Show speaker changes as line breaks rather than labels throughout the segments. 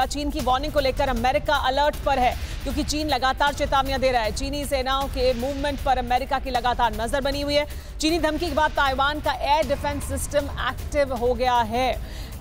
चीन की वार्निंग को लेकर अमेरिका अलर्ट पर है, क्योंकि चीन लगातार चेतावनियां दे रहा है। चीनी सेनाओं के मूवमेंट पर अमेरिका की लगातार नजर बनी हुई है। चीनी धमकी के बाद ताइवान का एयर डिफेंस सिस्टम एक्टिव हो गया है।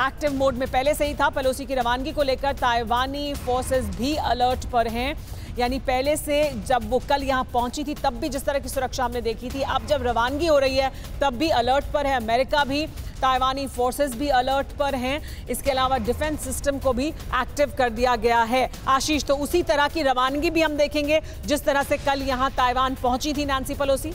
एक्टिव मोड में पहले से ही था। पेलोसी की रवानगी को लेकर ताइवानी फोर्सेस भी अलर्ट पर हैं। यानी पहले से जब वो कल यहां पहुंची थी तब भी जिस तरह की सुरक्षा हमने देखी थी, अब जब रवानगी हो रही है तब भी अलर्ट पर है अमेरिका भी, ताइवानी फोर्सेस भी अलर्ट पर हैं। इसके अलावा डिफेंस सिस्टम को भी एक्टिव कर दिया गया है। आशीष, तो उसी तरह की रवानगी भी हम देखेंगे जिस तरह से कल यहां ताइवान पहुंची थी नैन्सी पेलोसी।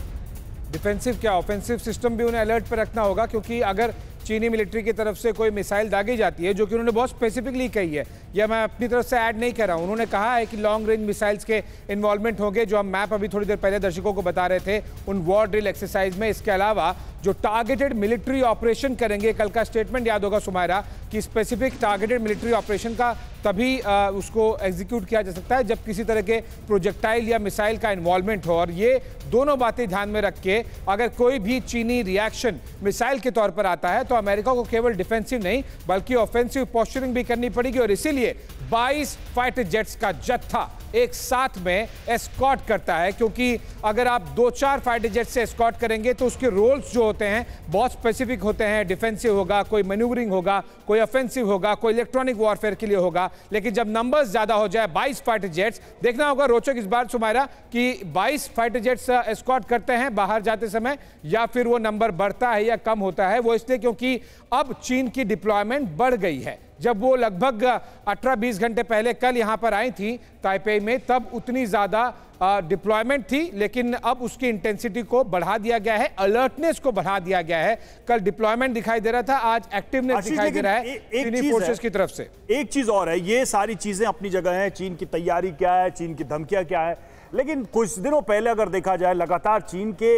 डिफेंसिव क्या ऑफेंसिव सिस्टम भी उन्हें अलर्ट पर रखना होगा, क्योंकि अगर चीनी मिलिट्री की तरफ से कोई मिसाइल दागी जाती है, जो कि उन्होंने बहुत स्पेसिफिकली कही है, या मैं अपनी तरफ से ऐड नहीं कर रहा हूं, उन्होंने कहा है कि लॉन्ग रेंज मिसाइल्स के इन्वॉल्वमेंट होंगे, जो हम मैप अभी थोड़ी देर पहले दर्शकों को बता रहे थे उन वॉर ड्रिल एक्सरसाइज में। इसके अलावा जो टारगेटेड मिलिट्री ऑपरेशन करेंगे, कल का स्टेटमेंट याद होगा सुमायरा कि स्पेसिफिक टारगेटेड मिलिट्री ऑपरेशन का तभी उसको एग्जीक्यूट किया जा सकता है जब किसी तरह के प्रोजेक्टाइल या मिसाइल का इन्वॉल्वमेंट हो। और ये दोनों बातें ध्यान में रख के अगर कोई भी चीनी रिएक्शन मिसाइल के तौर पर आता है तो अमेरिका को केवल डिफेंसिव नहीं बल्कि ऑफेंसिव पोस्चरिंग भी करनी पड़ेगी। और इसीलिए 22 फाइटर जेट्स का जत्था एक साथ में एस्कॉर्ट करता है, क्योंकि अगर आप 2-4 फाइटर जेट से एस्कॉर्ट करेंगे तो उसके रोल्स जो होते हैं बहुत स्पेसिफिक होते हैं। डिफेंसिव होगा, कोई मैन्यूवरिंग होगा, कोई ऑफेंसिव होगा, कोई इलेक्ट्रॉनिक वॉरफेयर के लिए होगा। लेकिन जब नंबर्स ज्यादा हो जाए, 22 फाइटर जेट्स, देखना होगा रोचक इस बार सुमायरा कि 22 फाइटर जेट्स एस्कॉर्ट करते हैं बाहर जाते समय, या फिर वो नंबर बढ़ता है या कम होता है। वो इसलिए क्योंकि अब चीन की डिप्लॉयमेंट बढ़ गई है। जब वो लगभग 18-20 घंटे पहले कल यहां पर आई थी ताइपे में, तब उतनी ज्यादा डिप्लॉयमेंट थी, लेकिन अब उसकी इंटेंसिटी को बढ़ा दिया गया है, अलर्टनेस को बढ़ा दिया गया है। कल डिप्लॉयमेंट दिखाई दे रहा था, आज एक्टिवनेस दिखाई दे रहा है चीनी फोर्सेस की तरफ से।
एक चीज और है, ये सारी चीजें अपनी जगह हैं, चीन की तैयारी क्या है, चीन की धमकियां क्या है, लेकिन कुछ दिनों पहले अगर देखा जाए लगातार चीन की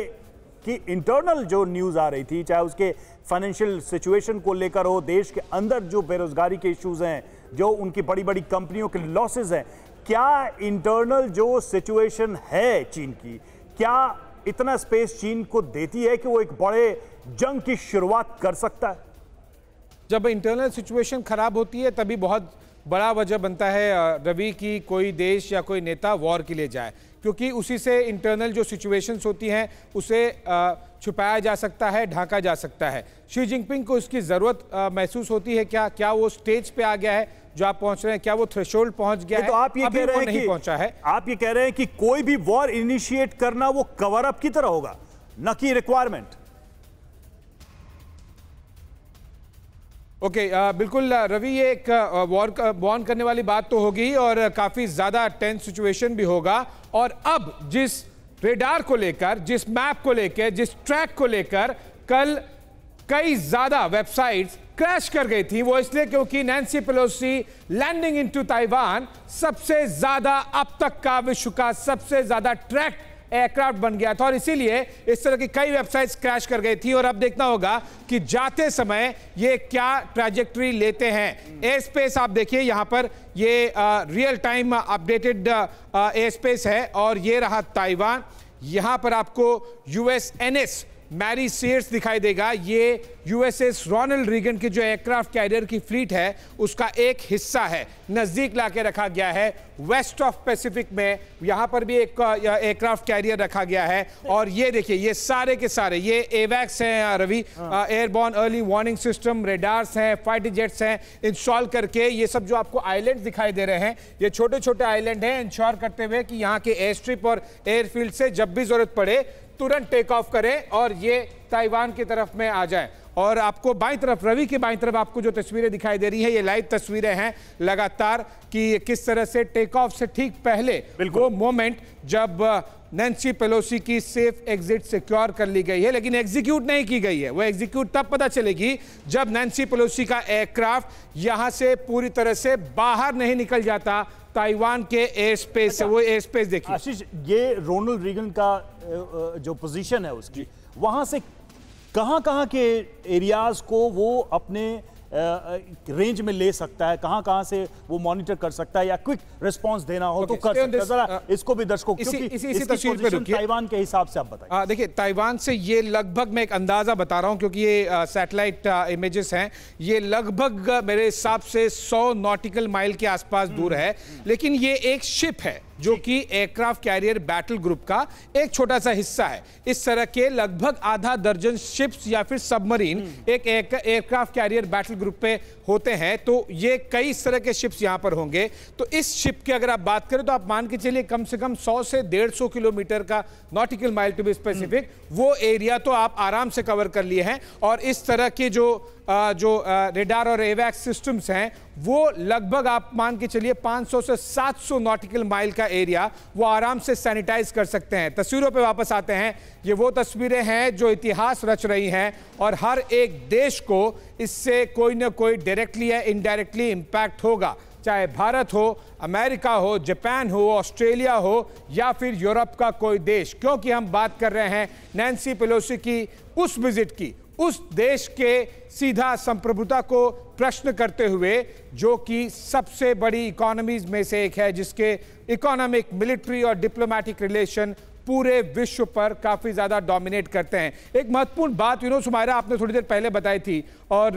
इंटरनल जो न्यूज आ रही थी, चाहे उसके फाइनेंशियल सिचुएशन को लेकर हो, देश के अंदर जो बेरोजगारी के इश्यूज हैं, जो उनकी बड़ी बड़ी कंपनियों के लॉसेस हैं, क्या इंटरनल जो सिचुएशन है चीन की, क्या इतना स्पेस चीन को देती है कि वो एक बड़े जंग की शुरुआत कर सकता है?
जब इंटरनल सिचुएशन खराब होती है तभी बहुत बड़ा वजह बनता है रवि की कोई देश या कोई नेता वॉर के लिए जाए, क्योंकि उसी से इंटरनल जो सिचुएशंस होती हैं उसे छुपाया जा सकता है, ढांका जा सकता है। शी जिनपिंग को इसकी ज़रूरत महसूस होती है क्या वो स्टेज पे आ गया है जो आप पहुंच रहे हैं, क्या वो थ्रेशोल्ड पहुंच गया है?
तो आप ये कह रहे हैं
नहीं
कि
पहुंचा है।
आप ये कह रहे हैं कि कोई भी वॉर इनिशिएट करना वो कवर अप की तरह होगा, न कि रिक्वायरमेंट।
ओके, बिल्कुल रवि, ये एक वॉर वॉर्न करने वाली बात तो होगी और काफी ज्यादा टेंस सिचुएशन भी होगा। और अब जिस रेडार को लेकर, जिस मैप को लेकर, जिस ट्रैक को लेकर कल कई ज्यादा वेबसाइट्स क्रैश कर गई थी, वो इसलिए क्योंकि Nancy Pelosi landing into Taiwan सबसे ज्यादा अब तक का विश्व का सबसे ज्यादा ट्रैक एयरक्राफ्ट बन गया था, और इसीलिए इस तरह की कई वेबसाइट्स क्रैश कर गई थी। और अब देखना होगा कि जाते समय ये क्या ट्रैजेक्टरी लेते हैं। एयर स्पेस आप देखिए, यहां पर ये real time updated air space है, और ये रहा ताइवान। यहां पर आपको USNS मैरी सीयर्स दिखाई देगा। ये USS रोनाल्ड रीगन की जो एयरक्राफ्ट कैरियर की फ्लीट है उसका एक हिस्सा है, नजदीक लाके रखा गया है वेस्ट ऑफ पैसिफिक में। यहां पर भी एक एयरक्राफ्ट कैरियर रखा गया है। और ये देखिए, ये सारे के सारे ये एवैक्स हैं Ravi, airborne early warning system, radars हैं, फाइटर जेट्स हैं इंस्टॉल करके। ये सब जो आपको आइलैंड दिखाई दे रहे हैं, ये छोटे छोटे आइलैंड हैं, इंश्योर करते हुए कि यहाँ के एयर स्ट्रिप और एयरफील्ड से जब भी जरूरत पड़े तुरंत टेक ऑफ करें और ये ताइवान की तरफ में आ जाए। और आपको बाईं तरफ, रवि की बाईं तरफ आपको जो तस्वीरें दिखाई दे रही है, ये लाइव तस्वीरें हैं लगातार कि किस तरह से टेक ऑफ से ठीक पहले वो मोमेंट जब नैन्सी पेलोसी की सेफ एग्जिट सिक्योर कर ली गई है, लेकिन एग्जीक्यूट नहीं की गई है। वो एग्जीक्यूट तब पता चलेगी जब नैन्सी पेलोसी का एयरक्राफ्ट यहां से पूरी तरह से बाहर नहीं निकल जाता ताइवान के एयर स्पेस से। वो एयर स्पेस देखिए
आशीष, ये रोनाल्ड रीगन का जो पोजीशन है उसकी, वहां से कहां-कहां के एरियाज को वो अपने रेंज में ले सकता है, कहां कहां से वो मॉनिटर कर सकता है या क्विक रिस्पांस देना हो तो कर सकता है। जरा इसको भी दर्शकों
इसी तस्वीर पे रुकिए।
ताइवान के हिसाब से आप बताइए।
देखिए, ताइवान से ये लगभग, मैं एक अंदाजा बता रहा हूं क्योंकि ये सैटेलाइट इमेजेस हैं, ये लगभग मेरे हिसाब से 100 नॉटिकल माइल के आसपास दूर है। लेकिन ये एक शिप है जो कि एयरक्राफ्ट कैरियर बैटल ग्रुप का एक छोटा सा हिस्सा है। इस तरह के लगभग आधा दर्जन शिप्स या फिर सबमरीन एक एयरक्राफ्ट कैरियर बैटल ग्रुप पे होते हैं, तो ये कई इस तरह के शिप्स यहां पर होंगे। तो इस शिप की अगर आप बात करें तो आप मान के चलिए कम से कम 100 से 150 किलोमीटर का, nautical mile to be specific, वो एरिया तो आप आराम से कवर कर लिए हैं। और इस तरह के जो रेडार और एवैक्स सिस्टम्स हैं, वो लगभग आप मान के चलिए 500 से 700 नॉटिकल माइल का एरिया वो आराम से सैनिटाइज कर सकते हैं। तस्वीरों पे वापस आते हैं। ये वो तस्वीरें हैं जो इतिहास रच रही हैं और हर एक देश को इससे कोई ना कोई डायरेक्टली या इनडायरेक्टली इंपैक्ट होगा, चाहे भारत हो, अमेरिका हो, जापान हो, ऑस्ट्रेलिया हो या फिर यूरोप का कोई देश। क्योंकि हम बात कर रहे हैं नैन्सी पेलोसी की उस विजिट की, उस देश के सीधा संप्रभुता को प्रश्न करते हुए, जो कि सबसे बड़ी इकोनॉमीज में से एक है, जिसके इकोनॉमिक, मिलिट्री और डिप्लोमेटिक रिलेशन पूरे विश्व पर काफी ज्यादा डोमिनेट करते हैं। एक महत्वपूर्ण बात विनोद सुमायरा आपने थोड़ी देर पहले बताई थी, और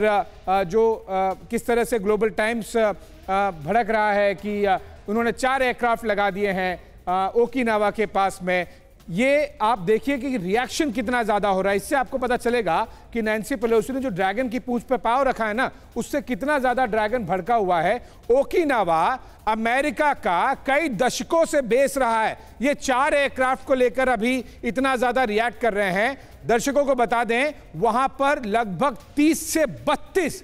किस तरह से ग्लोबल टाइम्स भड़क रहा है कि उन्होंने 4 एयरक्राफ्ट लगा दिए हैं ओकिनावा के पास में। ये आप देखिए कि रिएक्शन कितना ज्यादा हो रहा है। इससे आपको पता चलेगा कि नैन्सी पेलोसी ने जो ड्रैगन की पूंछ पे पांव रखा है ना, उससे कितना ज्यादा ड्रैगन भड़का हुआ है। ओकिनावा अमेरिका का कई दशकों से बेस रहा है। ये 4 एयरक्राफ्ट को लेकर अभी इतना ज्यादा रिएक्ट कर रहे हैं। दर्शकों को बता दें, वहां पर लगभग 30 से 32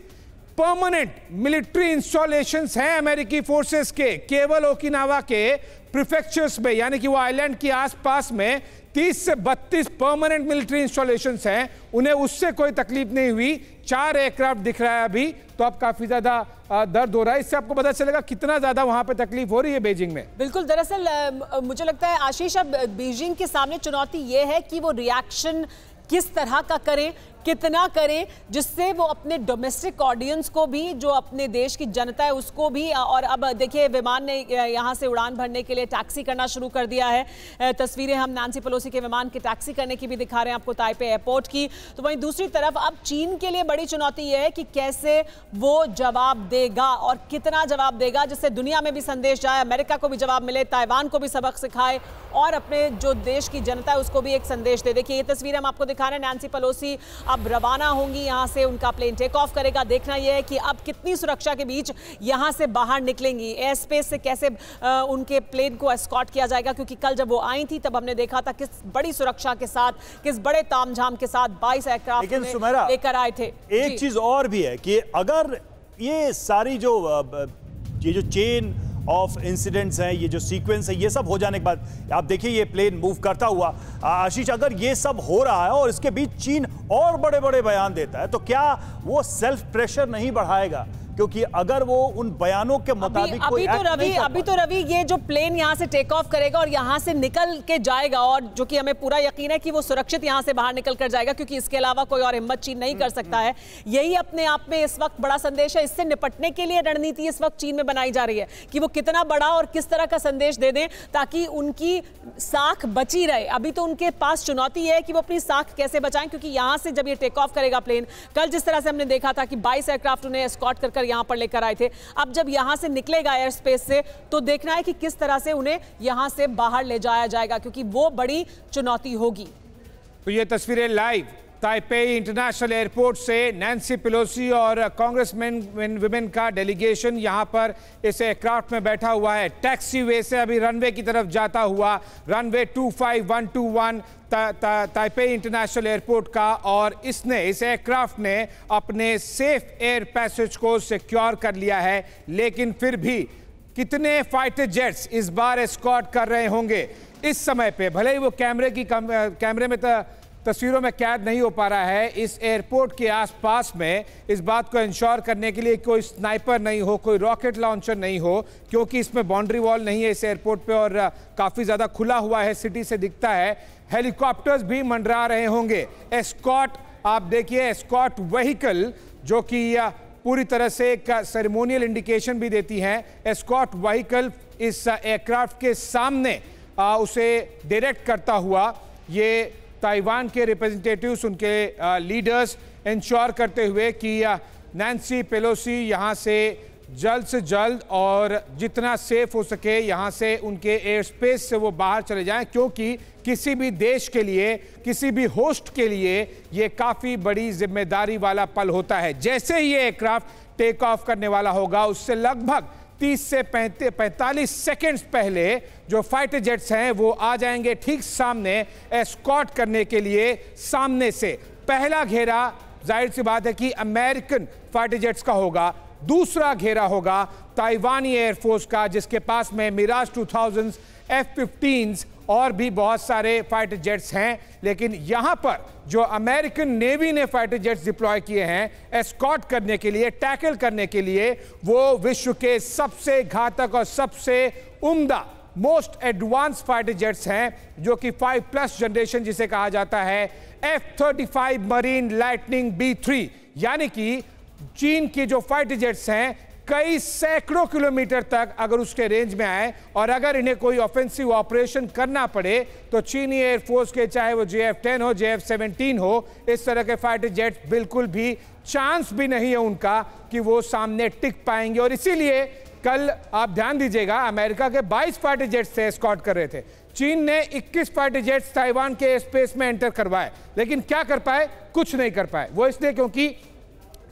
परमानेंट मिलिट्री इंस्टॉलेशंस हैं अमेरिकी फोर्सेस के, केवल ओकिनावा के प्रीफेक्चर्स में, यानी कि वो आइलैंड के आसपास में 30 से 32 परमानेंट मिलिट्री इंस्टॉलेशंस हैं। उन्हें उससे कोई तकलीफ नहीं हुई। 4 एयरक्राफ्ट दिख रहा है अभी, तो अब काफी ज्यादा दर्द हो रहा है। इससे आपको पता चलेगा कितना ज्यादा वहां पे तकलीफ हो रही है बीजिंग में।
बिल्कुल, दरअसल मुझे लगता है आशीष, अब बीजिंग के सामने चुनौती यह है कि वो रिएक्शन किस तरह का करें, कितना करें, जिससे वो अपने डोमेस्टिक ऑडियंस को भी, जो अपने देश की जनता है उसको भी, और अब देखिए विमान ने यहाँ से उड़ान भरने के लिए टैक्सी करना शुरू कर दिया है। तस्वीरें हम नैन्सी पेलोसी के विमान की टैक्सी करने की भी दिखा रहे हैं आपको, ताइपे एयरपोर्ट की। तो वहीं दूसरी तरफ अब चीन के लिए बड़ी चुनौती यह है कि कैसे वो जवाब देगा और कितना जवाब देगा, जिससे दुनिया में भी संदेश जाए, अमेरिका को भी जवाब मिले, ताइवान को भी सबक सिखाए और अपने जो देश की जनता है उसको भी एक संदेश दे। देखिए ये तस्वीर हम आपको दिखा रहे हैं, नैन्सी पेलोसी अब रवाना होंगी यहां से, उनका प्लेन टेक ऑफ करेगा। देखना यह है कि अब कितनी सुरक्षा के बीच यहां से बाहर निकलेंगी, एयर स्पेस से कैसे उनके प्लेन को एस्कॉर्ट किया जाएगा, क्योंकि कल जब वो आई थी तब हमने देखा था किस बड़ी सुरक्षा के साथ, किस बड़े तामझाम के साथ 22 एयरक्राफ्ट लेकर आए थे।
एक चीज और भी है कि अगर ये सारी जो चेन ऑफ इंसिडेंट्स हैं, ये जो सीक्वेंस है, ये सब हो जाने के बाद आप देखिए ये प्लेन मूव करता हुआ, आशीष, अगर ये सब हो रहा है और इसके बीच चीन और बड़े बड़े बयान देता है, तो क्या वो सेल्फ प्रेशर नहीं बढ़ाएगा? क्योंकि अगर वो उन बयानों के मुताबिक
अभी तो रवि ये जो प्लेन यहां से टेक ऑफ करेगा और यहां से निकल के जाएगा, और जो कि हमें पूरा यकीन है कि वो सुरक्षित यहां से बाहर निकल कर जाएगा, क्योंकि इसके अलावा कोई और हिम्मत चीन नहीं कर सकता है। यही अपने आप में इस वक्त बड़ा संदेश है। इससे निपटने के लिए रणनीति इस वक्त चीन में बनाई जा रही है कि वो कितना बड़ा और किस तरह का संदेश दे दें ताकि उनकी साख बची रहे। अभी तो उनके पास चुनौती है कि वो अपनी साख कैसे बचाएं, क्योंकि यहां से जब ये टेक ऑफ करेगा प्लेन, कल जिस तरह से हमने देखा था कि 22 एयरक्राफ्ट उन्हें एस्कॉर्ट कर यहां पर लेकर आए थे, अब जब यहां से निकलेगा एयर स्पेस से, तो देखना है कि किस तरह से उन्हें यहां से बाहर ले जाया जाएगा, क्योंकि वो बड़ी चुनौती होगी।
तो ये तस्वीरें लाइव ताइपे इंटरनेशनल एयरपोर्ट से नैन्सी पेलोसी और कांग्रेसमैन विमेन का डेलीगेशन यहां पर इस एयरक्राफ्ट में बैठा हुआ है। टैक्सी वे से अभी रनवे की तरफ जाता हुआ, रनवे 25121 ताइपे इंटरनेशनल एयरपोर्ट का, और इस एयरक्राफ्ट ने अपने सेफ एयर पैसेज को सिक्योर कर लिया है। लेकिन फिर भी कितने फाइटर जेट्स इस बार एस्कॉर्ट कर रहे होंगे इस समय पे, भले ही वो कैमरे में तस्वीरों में कैद नहीं हो पा रहा है। इस एयरपोर्ट के आसपास में इस बात को इंश्योर करने के लिए कोई स्नाइपर नहीं हो, कोई रॉकेट लॉन्चर नहीं हो, क्योंकि इसमें बाउंड्री वॉल नहीं है इस एयरपोर्ट पे और काफ़ी ज़्यादा खुला हुआ है, सिटी से दिखता है। हेलीकॉप्टर्स भी मंडरा रहे होंगे। एस्कॉर्ट आप देखिए, एस्कॉर्ट व्हीकल जो कि पूरी तरह से एक सेरेमोनियल इंडिकेशन भी देती हैं। एस्कॉर्ट व्हीकल इस एयरक्राफ्ट के सामने उसे डायरेक्ट करता हुआ ये ताइवान के रिप्रेजेंटेटिव्स, उनके लीडर्स इंश्योर करते हुए कि नैंसी पेलोसी यहाँ से जल्द और जितना सेफ हो सके यहाँ से उनके एयर स्पेस से वो बाहर चले जाएं, क्योंकि किसी भी देश के लिए, किसी भी होस्ट के लिए ये काफ़ी बड़ी जिम्मेदारी वाला पल होता है। जैसे ही ये एयरक्राफ्ट टेक ऑफ करने वाला होगा उससे लगभग 30 से 45 सेकेंड्स पहले जो फाइटर जेट्स हैं वो आ जाएंगे ठीक सामने एस्कॉर्ट करने के लिए। सामने से पहला घेरा जाहिर सी बात है कि अमेरिकन फाइटर जेट्स का होगा, दूसरा घेरा होगा ताइवानी एयरफोर्स का, जिसके पास में मिराज 2000 F-15s और भी बहुत सारे फाइटर जेट्स हैं। लेकिन यहां पर जो अमेरिकन नेवी ने फाइटर जेट्स डिप्लॉय किए हैं एस्कॉर्ट करने के लिए, टैकल करने के लिए, वो विश्व के सबसे घातक और सबसे उम्दा मोस्ट एडवांस फाइटर जेट्स हैं, जो कि 5+ जनरेशन जिसे कहा जाता है F-35 मरीन लाइटनिंग B-3, यानी कि चीन की जो फाइटर जेट्स हैं कई सैकड़ों किलोमीटर तक अगर उसके रेंज में आए और अगर इन्हें कोई ऑफेंसिव ऑपरेशन करना पड़े तो चीनी एयरफोर्स के, चाहे वो JF-10 हो, JF-17 हो, इस तरह के फाइटर जेट्स बिल्कुल भी चांस भी नहीं है उनका कि वो सामने टिक पाएंगे। और इसीलिए कल आप ध्यान दीजिएगा, अमेरिका के 22 फाइटर जेट्स से एस्कॉर्ट कर रहे थे, चीन ने 21 फाइटर जेट्स ताइवान के स्पेस में एंटर करवाए, लेकिन क्या कर पाए? कुछ नहीं कर पाए। वो इसलिए क्योंकि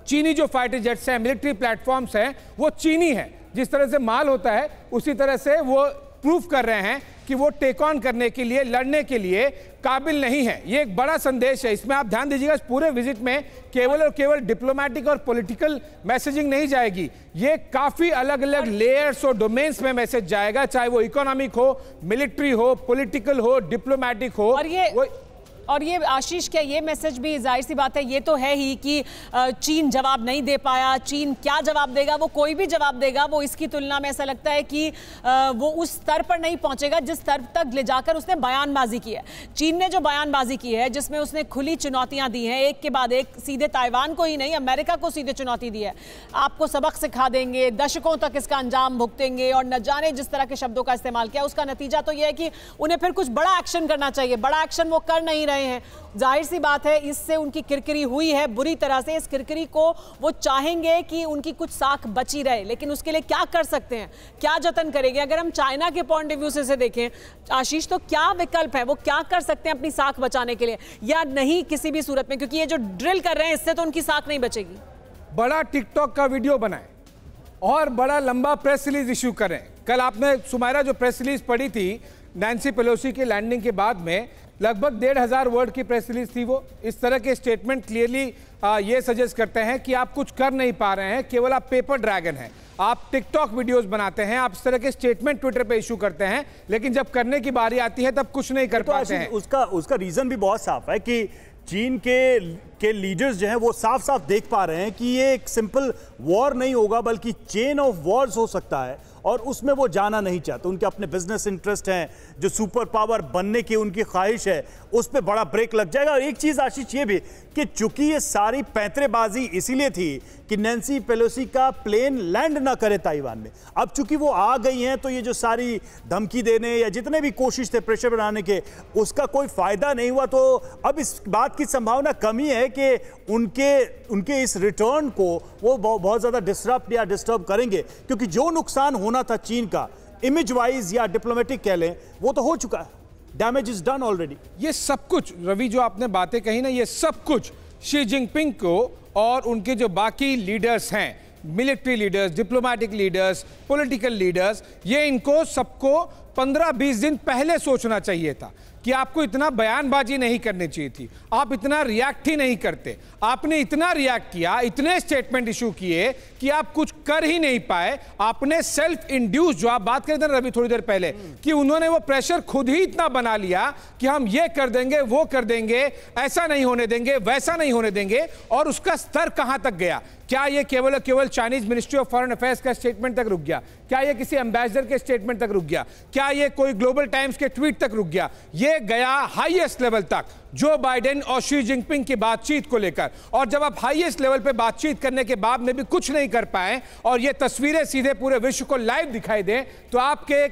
चीनी जो फाइटर जेट्स हैं, मिलिट्री प्लेटफॉर्म्स हैं, वो चीनी हैं। जिस तरह से माल होता है उसी तरह से वो प्रूफ कर रहे हैं कि वो टेक ऑन करने के लिए, लड़ने के लिए काबिल नहीं है। ये एक बड़ा संदेश है। इसमें आप ध्यान दीजिएगा, इस पूरे विजिट में केवल और केवल डिप्लोमेटिक और पॉलिटिकल मैसेजिंग नहीं जाएगी, ये काफी अलग अलग लेयर्स और डोमेन्स में मैसेज जाएगा, चाहे वो इकोनॉमिक हो, मिलिट्री हो, पॉलिटिकल हो, डिप्लोमेटिक हो।
और ये आशीष, क्या ये मैसेज भी, जाहिर सी बात है ये तो है ही कि चीन जवाब नहीं दे पाया, चीन क्या जवाब देगा? वो कोई भी जवाब देगा, वो इसकी तुलना में ऐसा लगता है कि वो उस स्तर पर नहीं पहुंचेगा जिस स्तर तक ले जाकर उसने बयानबाजी की है। चीन ने जो बयानबाजी की है, जिसमें उसने खुली चुनौतियां दी हैं, एक के बाद एक, सीधे ताइवान को ही नहीं अमेरिका को सीधे चुनौती दी है। आपको सबक सिखा देंगे, दशकों तक इसका अंजाम भुगतेंगे, और न जाने जिस तरह के शब्दों का इस्तेमाल किया, उसका नतीजा तो यह है कि उन्हें फिर कुछ बड़ा एक्शन करना चाहिए। बड़ा एक्शन वो कर नहीं हैं। जाहिर सी बात है इससे उनकी किरकिरी हुई है बुरी तरह से। इस किरकिरी को वो चाहेंगे कि उनकी कुछ साख बची रहे, लेकिन उसके लिए क्या कर सकते हैं, क्या जतन करेंगे? अगर हम चाइना के पॉइंट ऑफ व्यू से देखें आशीष, तो क्या विकल्प है? वो क्या कर सकते हैं अपनी साख बचाने के लिए, या नहीं किसी भी सूरत में? क्योंकि ये जो ड्रिल कर रहे हैं इससे तो उनकी साख नहीं बचेगी।
बड़ा टिकटॉक का वीडियो बनाएं और बड़ा लंबा प्रेस रिलीज इश्यू करें। कल आपने सुमायरा जो प्रेस रिलीज पढ़ी थी नैंसी पेलोसी की लैंडिंग के बाद में, लगभग 1,500 वर्ड की प्रेस रिलीज थी वो। इस तरह के स्टेटमेंट क्लियरली ये सजेस्ट करते हैं कि आप कुछ कर नहीं पा रहे हैं, केवल आप पेपर ड्रैगन हैं, आप टिकटॉक वीडियोस बनाते हैं, आप इस तरह के स्टेटमेंट ट्विटर पे इशू करते हैं, लेकिन जब करने की बारी आती है तब कुछ नहीं कर पाते हैं।
उसका रीजन भी बहुत साफ है कि चीन के लीडर्स जो हैं वो साफ साफ देख पा रहे हैं कि ये एक सिंपल वॉर नहीं होगा, बल्कि चेन ऑफ वॉर्स हो सकता है, और उसमें वो जाना नहीं चाहते। उनके अपने बिजनेस इंटरेस्ट हैं, जो सुपर पावर बनने की उनकी ख्वाहिश है, उस पर बड़ा ब्रेक लग जाएगा। और एक चीज आशीष ये भी कि चूंकि ये सारी पैंतरेबाजी इसीलिए थी कि नैंसी पेलोसी का प्लेन लैंड ना करे ताइवान में, अब चूंकि वो आ गई हैं तो ये जो सारी धमकी देने या जितने भी कोशिश थे प्रेशर बनाने के, उसका कोई फायदा नहीं हुआ। तो अब इस बात की संभावना कम ही है कि उनके इस रिटर्न को वो बहुत ज्यादा डिस्टर्ब करेंगे, क्योंकि जो नुकसान होना था चीन का इमेज वाइज या डिप्लोमेटिक कह लें, वो तो हो चुका है, डैमेज इज डन ऑलरेडी।
ये सब कुछ रवि जो आपने बातें कही ना, ये सब कुछ शी जिनपिंग को और उनके जो बाकी लीडर्स हैं, military leaders, diplomatic leaders, political leaders, ये इनको सबको 15-20 दिन पहले सोचना चाहिए था कि आपको इतना बयानबाजी नहीं करनी चाहिए थी, आप इतना रिएक्ट ही नहीं करते। आपने इतना रिएक्ट किया, इतने स्टेटमेंट इशू किए कि आप कुछ कर ही नहीं पाए। आपने सेल्फ इंड्यूस, जो आप बात कर रहे थे रवि थोड़ी देर पहले, कि उन्होंने वो प्रेशर खुद ही इतना बना लिया कि हम ये कर देंगे, वो कर देंगे, ऐसा नहीं होने देंगे, वैसा नहीं होने देंगे, और उसका स्तर कहां तक गया? क्या ये केवल Chinese ministry of foreign affairs का स्टेटमेंट तक रुक गया? क्या ये किसी एम्बेसडर के स्टेटमेंट तक रुक गया? क्या ये कोई ग्लोबल टाइम्स के ट्वीट तक रुक गया? ये गया हाईएस्ट लेवल तक, जो बाइडेन और शी जिनपिंग की बातचीत को लेकर। और जब आप हाईएस्ट लेवल पे बातचीत करने के बाद में भी कुछ नहीं कर पाए और ये तस्वीरें सीधे पूरे विश्व को लाइव दिखाई दें, तो आपके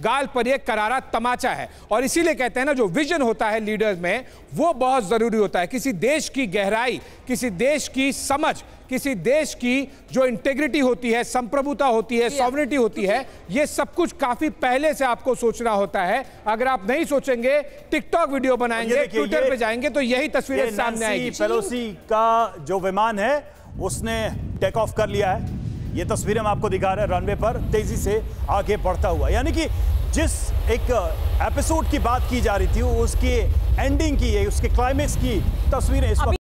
गाल पर यह करारा तमाचा है। और इसीलिए कहते हैं ना, जो विजन होता है लीडर्स में, वो बहुत जरूरी होता है। किसी देश की गहराई, किसी देश की समझ, किसी देश की जो इंटेग्रिटी होती है, संप्रभुता होती है, सॉवरेनिटी होती है, ये सब कुछ काफी पहले से आपको सोचना होता है। अगर आप नहीं सोचेंगे, टिकटॉक वीडियो बनाएंगे, ट्विटर पे जाएंगे, तो यही तस्वीरें सामने आएगी।
पेलोसी का जो विमान है उसने टेक ऑफ कर लिया है। ये तस्वीरें हम आपको दिखा रहे हैं रनवे पर तेजी से आगे बढ़ता हुआ। यानी कि जिस एक एपिसोड की बात की जा रही थी, उसकी एंडिंग की, उसके क्लाइमेक्स की तस्वीरें इस वक्त